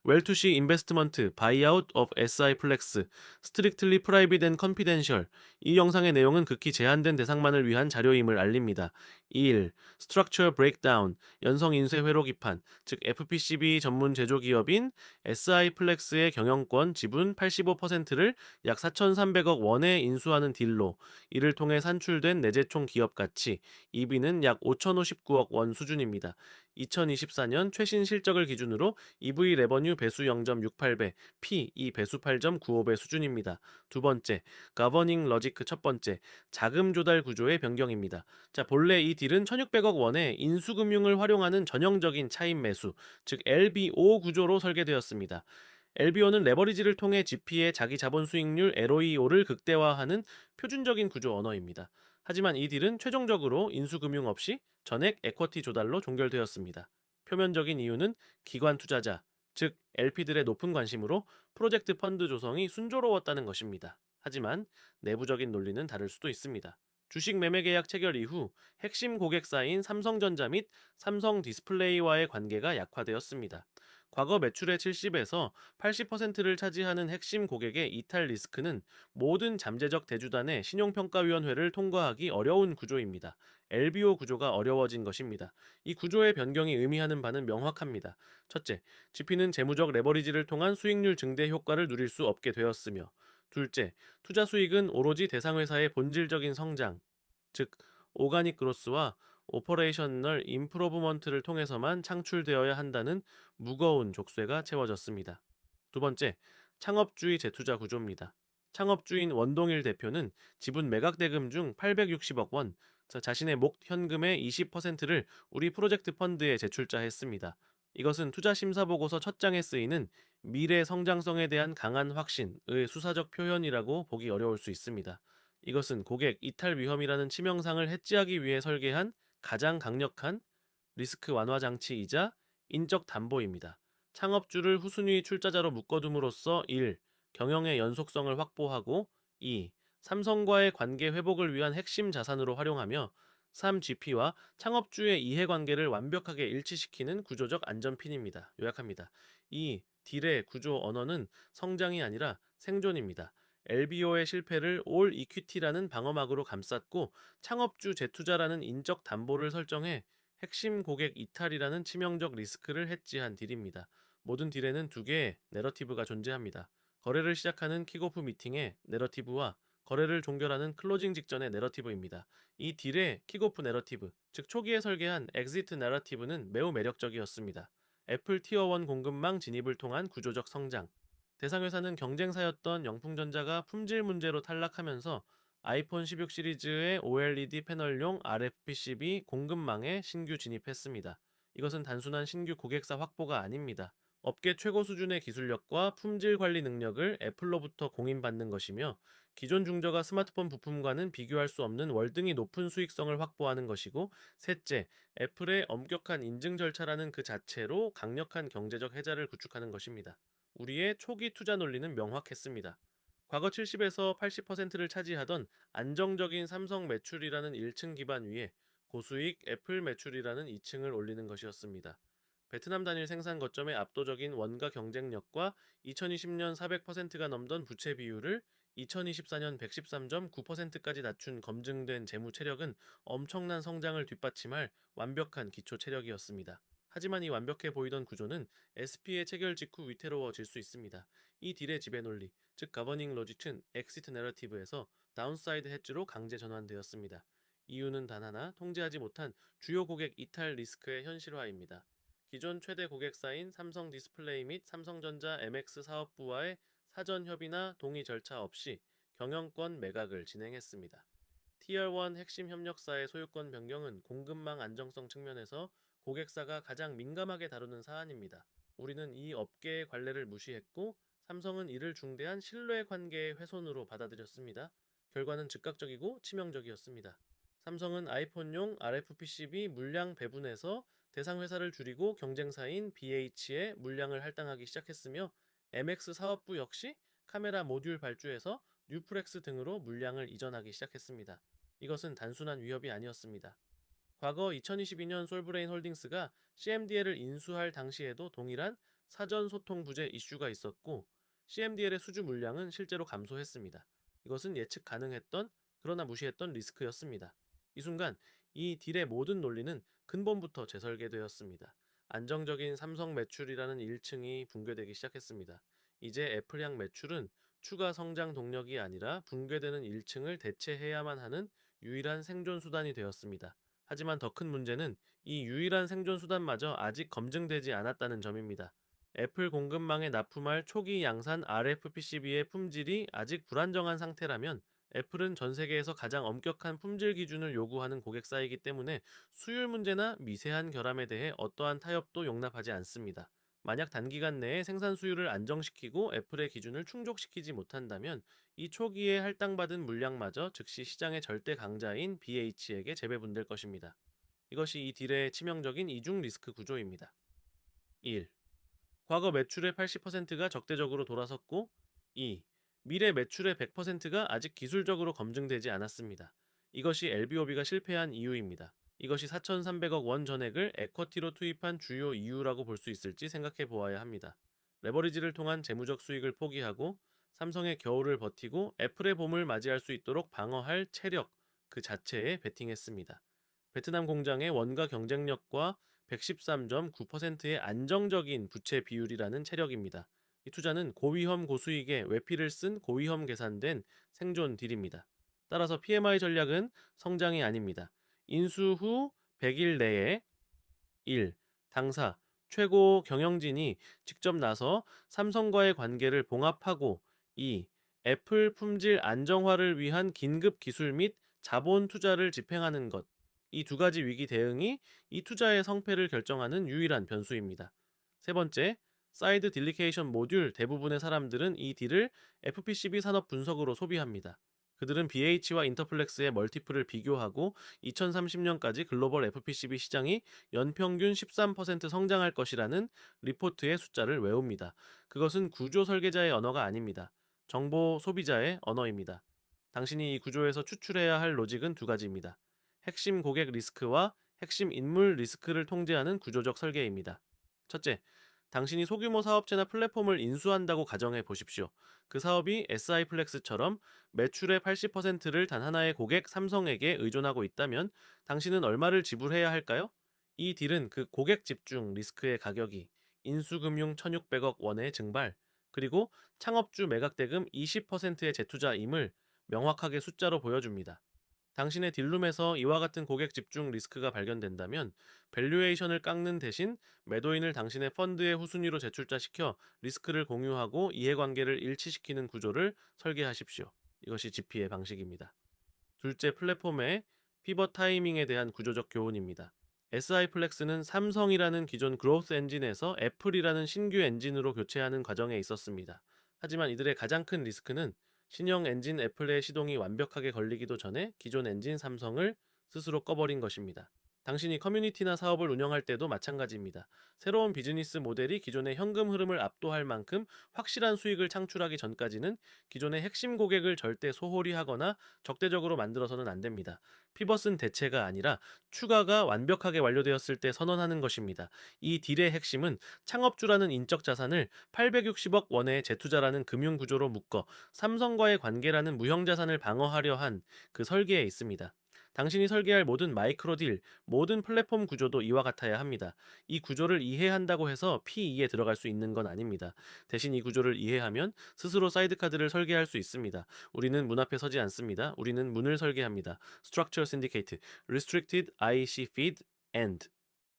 웰투시 인베스트먼트 바이아웃 of SI 플렉스 스트릭틀리 프라이빗 앤 컨피덴셜. 이 영상의 내용은 극히 제한된 대상만을 위한 자료임을 알립니다. 2일 스트럭처 브레이크다운 연성 인쇄 회로 기판, 즉 FPCB 전문 제조기업인 SI 플렉스의 경영권 지분 85%를 약 4,300억 원에 인수하는 딜로 이를 통해 산출된 내재총 기업 가치 EB는 약 5,059억 원 수준입니다. 2024년 최신 실적을 기준으로 EV 레버뉴 배수 0.68배, P 이 배수 8.95배 수준입니다. 두 번째, 가버닝 러지크 첫 번째, 자금 조달 구조의 변경입니다. 자, 본래 이 딜은 1,600억 원의 인수금융을 활용하는 전형적인 차입 매수, 즉 LBO 구조로 설계되었습니다. LBO는 레버리지를 통해 GP의 자기 자본 수익률 ROEO를 극대화하는 표준적인 구조 언어입니다. 하지만 이 딜은 최종적으로 인수금융 없이 전액 에쿼티 조달로 종결되었습니다. 표면적인 이유는 기관 투자자, 즉 LP들의 높은 관심으로 프로젝트 펀드 조성이 순조로웠다는 것입니다. 하지만 내부적인 논리는 다를 수도 있습니다. 주식 매매 계약 체결 이후 핵심 고객사인 삼성전자 및 삼성 디스플레이와의 관계가 약화되었습니다. 과거 매출의 70에서 80%를 차지하는 핵심 고객의 이탈 리스크는 모든 잠재적 대주단의 신용평가위원회를 통과하기 어려운 구조입니다. LBO 구조가 어려워진 것입니다. 이 구조의 변경이 의미하는 바는 명확합니다. 첫째, GP는 재무적 레버리지를 통한 수익률 증대 효과를 누릴 수 없게 되었으며, 둘째, 투자 수익은 오로지 대상 회사의 본질적인 성장, 즉 오가닉 그로스와 오퍼레이셔널 임프로브먼트를 통해서만 창출되어야 한다는 무거운 족쇄가 채워졌습니다. 두 번째, 창업주의 재투자 구조입니다. 창업주인 원동일 대표는 지분 매각 대금 중 860억 원, 자신의 목 현금의 20%를 우리 프로젝트 펀드에 제출자했습니다. 이것은 투자 심사 보고서 첫 장에 쓰이는 미래 성장성에 대한 강한 확신의 수사적 표현이라고 보기 어려울 수 있습니다. 이것은 고객 이탈 위험이라는 치명상을 해지하기 위해 설계한 가장 강력한 리스크 완화 장치이자 인적 담보입니다. 창업주를 후순위 출자자로 묶어둠으로써 1. 경영의 연속성을 확보하고 2. 삼성과의 관계 회복을 위한 핵심 자산으로 활용하며 3. GP와 창업주의 이해관계를 완벽하게 일치시키는 구조적 안전핀입니다. 요약합니다. 2. 딜의 구조 언어는 성장이 아니라 생존입니다. LBO의 실패를 올 이퀴티라는 방어막으로 감쌌고 창업주 재투자라는 인적 담보를 설정해 핵심 고객 이탈이라는 치명적 리스크를 해지한 딜입니다. 모든 딜에는 두 개의 내러티브가 존재합니다. 거래를 시작하는 킥오프 미팅의 내러티브와 거래를 종결하는 클로징 직전의 내러티브입니다. 이 딜의 킥오프 내러티브, 즉 초기에 설계한 엑시트 내러티브는 매우 매력적이었습니다. 애플 티어1 공급망 진입을 통한 구조적 성장. 대상 회사는 경쟁사였던 영풍전자가 품질 문제로 탈락하면서 아이폰 16 시리즈의 OLED 패널용 RFPCB 공급망에 신규 진입했습니다. 이것은 단순한 신규 고객사 확보가 아닙니다. 업계 최고 수준의 기술력과 품질 관리 능력을 애플로부터 공인받는 것이며, 기존 중저가 스마트폰 부품과는 비교할 수 없는 월등히 높은 수익성을 확보하는 것이고, 셋째, 애플의 엄격한 인증 절차라는 그 자체로 강력한 경제적 해자를 구축하는 것입니다. 우리의 초기 투자 논리는 명확했습니다. 과거 70에서 80%를 차지하던 안정적인 삼성 매출이라는 1층 기반 위에 고수익 애플 매출이라는 2층을 올리는 것이었습니다. 베트남 단일 생산 거점의 압도적인 원가 경쟁력과 2020년 400%가 넘던 부채 비율을 2024년 113.9%까지 낮춘 검증된 재무 체력은 엄청난 성장을 뒷받침할 완벽한 기초 체력이었습니다. 하지만 이 완벽해 보이던 구조는 SP의 체결 직후 위태로워질 수 있습니다. 이 딜의 지배 논리, 즉 가버닝 로직은 엑시트 내러티브에서 다운사이드 헤지로 강제 전환되었습니다. 이유는 단 하나, 통제하지 못한 주요 고객 이탈 리스크의 현실화입니다. 기존 최대 고객사인 삼성 디스플레이 및 삼성전자 MX 사업부와의 사전 협의나 동의 절차 없이 경영권 매각을 진행했습니다. 티어1 핵심 협력사의 소유권 변경은 공급망 안정성 측면에서 고객사가 가장 민감하게 다루는 사안입니다. 우리는 이 업계의 관례를 무시했고, 삼성은 이를 중대한 신뢰 관계의 훼손으로 받아들였습니다. 결과는 즉각적이고 치명적이었습니다. 삼성은 아이폰용 RFPCB 물량 배분에서 대상 회사를 줄이고 경쟁사인 BH의 물량을 할당하기 시작했으며, MX 사업부 역시 카메라 모듈 발주에서 뉴프렉스 등으로 물량을 이전하기 시작했습니다. 이것은 단순한 위협이 아니었습니다. 과거 2022년 솔브레인 홀딩스가 CMDL을 인수할 당시에도 동일한 사전 소통 부재 이슈가 있었고 CMDL의 수주 물량은 실제로 감소했습니다. 이것은 예측 가능했던 그러나 무시했던 리스크였습니다. 이 순간 이 딜의 모든 논리는 근본부터 재설계되었습니다. 안정적인 삼성 매출이라는 1층이 붕괴되기 시작했습니다. 이제 애플향 매출은 추가 성장 동력이 아니라 붕괴되는 1층을 대체해야만 하는 유일한 생존 수단이 되었습니다. 하지만 더 큰 문제는 이 유일한 생존 수단마저 아직 검증되지 않았다는 점입니다. 애플 공급망에 납품할 초기 양산 RFPCB의 품질이 아직 불안정한 상태라면 애플은 전 세계에서 가장 엄격한 품질 기준을 요구하는 고객사이기 때문에 수율 문제나 미세한 결함에 대해 어떠한 타협도 용납하지 않습니다. 만약 단기간 내에 생산 수율을 안정시키고 애플의 기준을 충족시키지 못한다면 이 초기에 할당받은 물량마저 즉시 시장의 절대 강자인 BH에게 재배분될 것입니다. 이것이 이 딜의 치명적인 이중 리스크 구조입니다. 1. 과거 매출의 80%가 적대적으로 돌아섰고 2. 미래 매출의 100%가 아직 기술적으로 검증되지 않았습니다. 이것이 LBOB가 실패한 이유입니다. 이것이 4,300억 원 전액을 에쿼티로 투입한 주요 이유라고 볼 수 있을지 생각해 보아야 합니다. 레버리지를 통한 재무적 수익을 포기하고 삼성의 겨울을 버티고 애플의 봄을 맞이할 수 있도록 방어할 체력 그 자체에 베팅했습니다. 베트남 공장의 원가 경쟁력과 113.9%의 안정적인 부채 비율이라는 체력입니다. 이 투자는 고위험 고수익에 외피를 쓴 고위험 계산된 생존 딜입니다. 따라서 PMI 전략은 성장이 아닙니다. 인수 후 100일 내에 1. 당사 최고 경영진이 직접 나서 삼성과의 관계를 봉합하고 2. 애플 품질 안정화를 위한 긴급 기술 및 자본 투자를 집행하는 것. 이 두 가지 위기 대응이 이 투자의 성패를 결정하는 유일한 변수입니다. 세 번째, 사이드 딜리케이션 모듈 대부분의 사람들은 이 딜을 FPCB 산업 분석으로 소비합니다. 그들은 BH와 인터플렉스의 멀티플을 비교하고 2030년까지 글로벌 FPCB 시장이 연평균 13% 성장할 것이라는 리포트의 숫자를 외웁니다. 그것은 구조 설계자의 언어가 아닙니다. 정보 소비자의 언어입니다. 당신이 이 구조에서 추출해야 할 로직은 두 가지입니다. 핵심 고객 리스크와 핵심 인물 리스크를 통제하는 구조적 설계입니다. 첫째, 당신이 소규모 사업체나 플랫폼을 인수한다고 가정해 보십시오. 그 사업이 SI플렉스처럼 매출의 80%를 단 하나의 고객 삼성에게 의존하고 있다면 당신은 얼마를 지불해야 할까요? 이 딜은 그 고객 집중 리스크의 가격이 인수금융 1,600억 원의 증발, 그리고 창업주 매각대금 20%의 재투자임을 명확하게 숫자로 보여줍니다. 당신의 딜룸에서 이와 같은 고객 집중 리스크가 발견된다면 밸류에이션을 깎는 대신 매도인을 당신의 펀드의 후순위로 재출자시켜 리스크를 공유하고 이해관계를 일치시키는 구조를 설계하십시오. 이것이 GP의 방식입니다. 둘째, 플랫폼의 피벗 타이밍에 대한 구조적 교훈입니다. SI플렉스는 삼성이라는 기존 그로스 엔진에서 애플이라는 신규 엔진으로 교체하는 과정에 있었습니다. 하지만 이들의 가장 큰 리스크는 신형 엔진 애플의 시동이 완벽하게 걸리기도 전에 기존 엔진 삼성을 스스로 꺼버린 것입니다. 당신이 커뮤니티나 사업을 운영할 때도 마찬가지입니다. 새로운 비즈니스 모델이 기존의 현금 흐름을 압도할 만큼 확실한 수익을 창출하기 전까지는 기존의 핵심 고객을 절대 소홀히 하거나 적대적으로 만들어서는 안 됩니다. 피벗은 대체가 아니라 추가가 완벽하게 완료되었을 때 선언하는 것입니다. 이 딜의 핵심은 창업주라는 인적 자산을 860억 원의 재투자라는 금융 구조로 묶어 삼성과의 관계라는 무형 자산을 방어하려 한 그 설계에 있습니다. 당신이 설계할 모든 마이크로 딜, 모든 플랫폼 구조도 이와 같아야 합니다. 이 구조를 이해한다고 해서 P2에 들어갈 수 있는 건 아닙니다. 대신 이 구조를 이해하면 스스로 사이드카드를 설계할 수 있습니다. 우리는 문 앞에 서지 않습니다. 우리는 문을 설계합니다. Structure Syndicate, Restricted IC Feed, End.